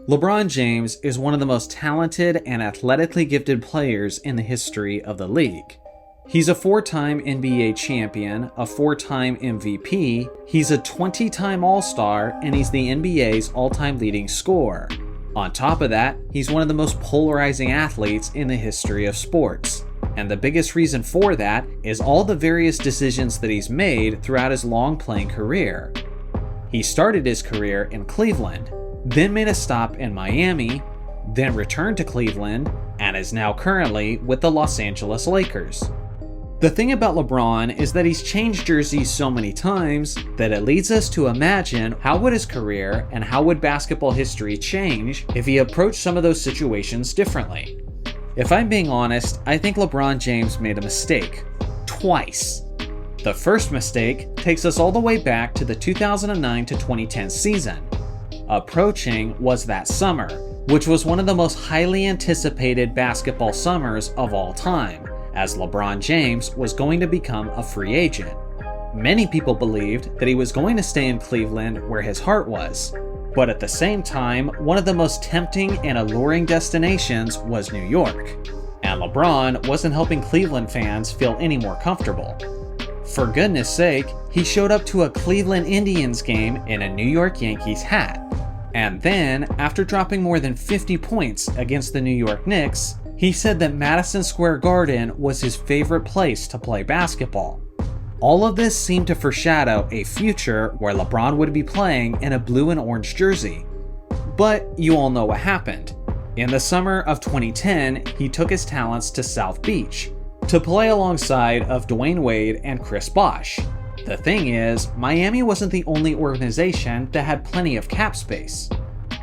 LeBron James is one of the most talented and athletically gifted players in the history of the league. He's a 4-time NBA champion, a 4-time MVP, he's a 20-time All-Star, and he's the NBA's all-time leading scorer. On top of that, he's one of the most polarizing athletes in the history of sports. And the biggest reason for that is all the various decisions that he's made throughout his long playing career. He started his career in Cleveland, then made a stop in Miami, then returned to Cleveland, and is now currently with the Los Angeles Lakers. The thing about LeBron is that he's changed jerseys so many times that it leads us to imagine how would his career and how would basketball history change if he approached some of those situations differently. If I'm being honest, I think LeBron James made a mistake. Twice. The first mistake takes us all the way back to the 2009 to 2010 season. Approaching was that summer, which was one of the most highly anticipated basketball summers of all time, as LeBron James was going to become a free agent. Many people believed that he was going to stay in Cleveland where his heart was, but at the same time, one of the most tempting and alluring destinations was New York, and LeBron wasn't helping Cleveland fans feel any more comfortable. For goodness sake, he showed up to a Cleveland Indians game in a New York Yankees hat. And then, after dropping more than 50 points against the New York Knicks, he said that Madison Square Garden was his favorite place to play basketball. All of this seemed to foreshadow a future where LeBron would be playing in a blue and orange jersey. But you all know what happened. In the summer of 2010, he took his talents to South Beach to play alongside of Dwayne Wade and Chris Bosh. The thing is, Miami wasn't the only organization that had plenty of cap space.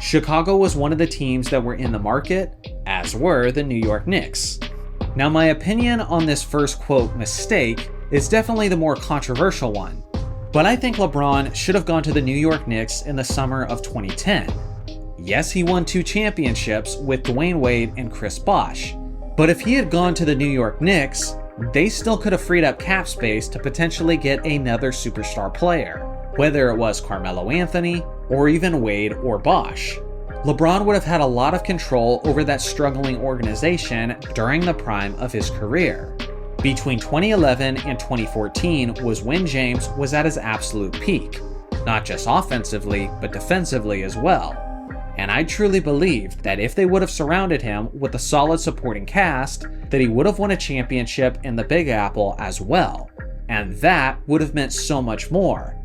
Chicago was one of the teams that were in the market, as were the New York Knicks. Now, my opinion on this first quote mistake is definitely the more controversial one, but I think LeBron should have gone to the New York Knicks in the summer of 2010. Yes, he won 2 championships with Dwayne Wade and Chris Bosh, but if he had gone to the New York Knicks, they still could have freed up cap space to potentially get another superstar player, whether it was Carmelo Anthony or even Wade or Bosh. LeBron would have had a lot of control over that struggling organization during the prime of his career. Between 2011 and 2014 was when James was at his absolute peak, not just offensively, but defensively as well. And I truly believe that if they would have surrounded him with a solid supporting cast, that he would have won a championship in the Big Apple as well. And that would have meant so much more.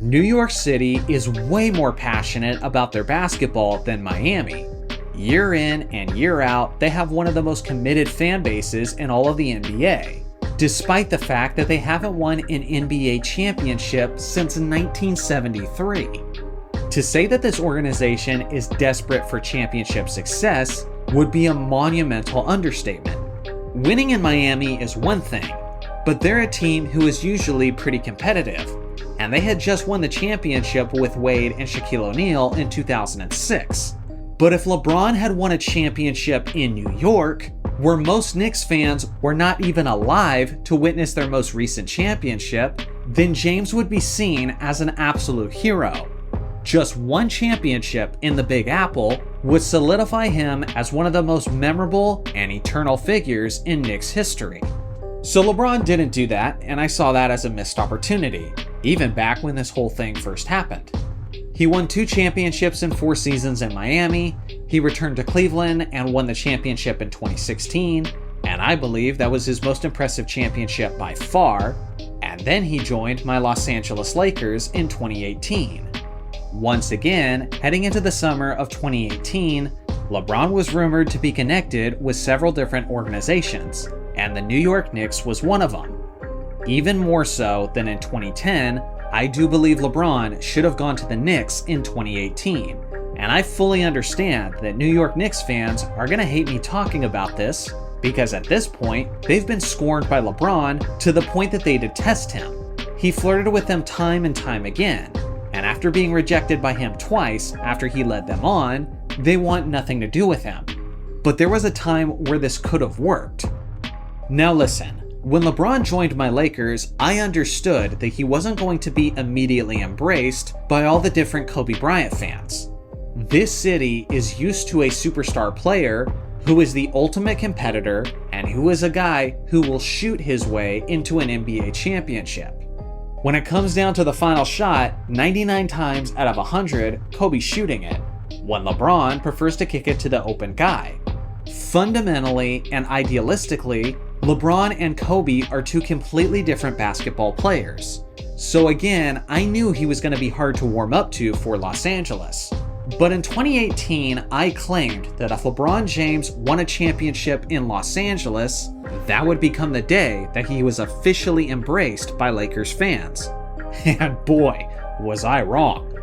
New York City is way more passionate about their basketball than Miami. Year in and year out, they have one of the most committed fan bases in all of the NBA, despite the fact that they haven't won an NBA championship since 1973. To say that this organization is desperate for championship success would be a monumental understatement. Winning in Miami is one thing, but they're a team who is usually pretty competitive, and they had just won the championship with Wade and Shaquille O'Neal in 2006. But if LeBron had won a championship in New York, where most Knicks fans were not even alive to witness their most recent championship, then James would be seen as an absolute hero. Just one championship in the Big Apple would solidify him as one of the most memorable and eternal figures in Knicks history. So LeBron didn't do that, and I saw that as a missed opportunity, even back when this whole thing first happened. He won 2 championships in 4 seasons in Miami, he returned to Cleveland and won the championship in 2016, and I believe that was his most impressive championship by far, and then he joined my Los Angeles Lakers in 2018. Once again, heading into the summer of 2018, LeBron was rumored to be connected with several different organizations, and the New York Knicks was one of them. Even more so than in 2010, I do believe LeBron should have gone to the Knicks in 2018, and I fully understand that New York Knicks fans are going to hate me talking about this, because at this point, they've been scorned by LeBron to the point that they detest him. He flirted with them time and time again, and after being rejected by him twice after he led them on, they want nothing to do with him. But there was a time where this could have worked. Now listen, when LeBron joined my Lakers, I understood that he wasn't going to be immediately embraced by all the different Kobe Bryant fans. This city is used to a superstar player who is the ultimate competitor and who is a guy who will shoot his way into an NBA championship. When it comes down to the final shot, 99 times out of 100, Kobe's shooting it, when LeBron prefers to kick it to the open guy. Fundamentally and idealistically, LeBron and Kobe are two completely different basketball players. So again, I knew he was going to be hard to warm up to for Los Angeles. But in 2018, I claimed that if LeBron James won a championship in Los Angeles, that would become the day that he was officially embraced by Lakers fans. And boy, was I wrong.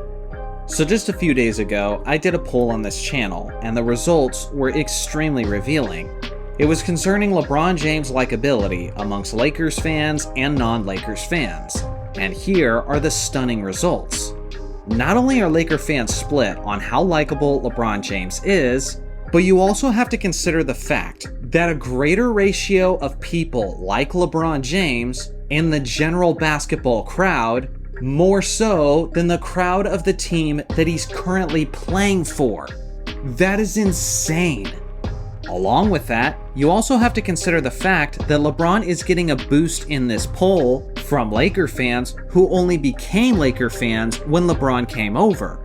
So just a few days ago, I did a poll on this channel, and the results were extremely revealing. It was concerning LeBron James' likability amongst Lakers fans and non-Lakers fans. And here are the stunning results. Not only are Laker fans split on how likable LeBron James is, but you also have to consider the fact that a greater ratio of people like LeBron James in the general basketball crowd, more so than the crowd of the team that he's currently playing for. That is insane. Along with that, you also have to consider the fact that LeBron is getting a boost in this poll from Laker fans who only became Laker fans when LeBron came over.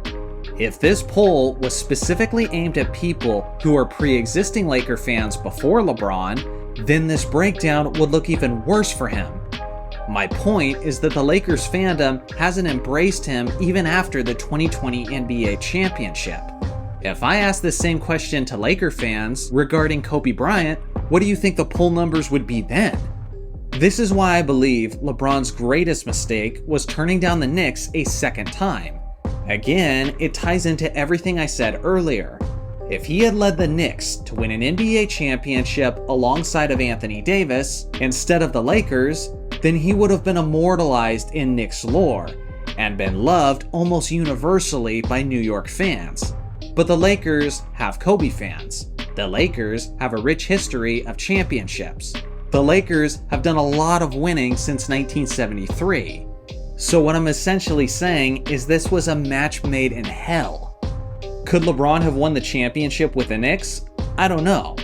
If this poll was specifically aimed at people who are pre-existing Laker fans before LeBron, then this breakdown would look even worse for him. My point is that the Lakers fandom hasn't embraced him even after the 2020 NBA championship. If I asked the same question to Laker fans regarding Kobe Bryant, what do you think the poll numbers would be then? This is why I believe LeBron's greatest mistake was turning down the Knicks a second time. Again, it ties into everything I said earlier. If he had led the Knicks to win an NBA championship alongside of Anthony Davis instead of the Lakers, then he would have been immortalized in Knicks lore and been loved almost universally by New York fans. But the Lakers have Kobe fans. The Lakers have a rich history of championships. The Lakers have done a lot of winning since 1973. So what I'm essentially saying is this was a match made in hell. Could LeBron have won the championship with the Knicks? I don't know.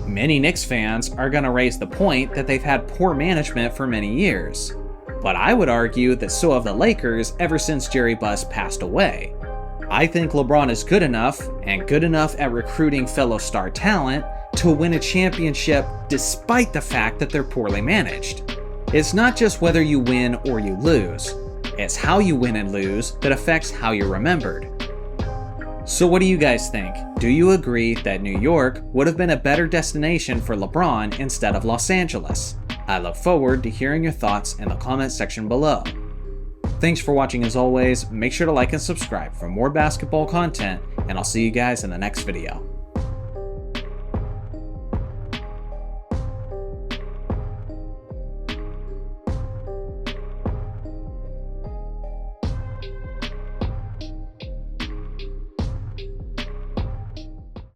Many Knicks fans are going to raise the point that they've had poor management for many years. But I would argue that so have the Lakers ever since Jerry Buss passed away. I think LeBron is good enough, and good enough at recruiting fellow star talent, to win a championship despite the fact that they're poorly managed. It's not just whether you win or you lose. It's how you win and lose that affects how you're remembered. So what do you guys think? Do you agree that New York would have been a better destination for LeBron instead of Los Angeles? I look forward to hearing your thoughts in the comment section below. Thanks for watching as always. Make sure to like and subscribe for more basketball content, and I'll see you guys in the next video.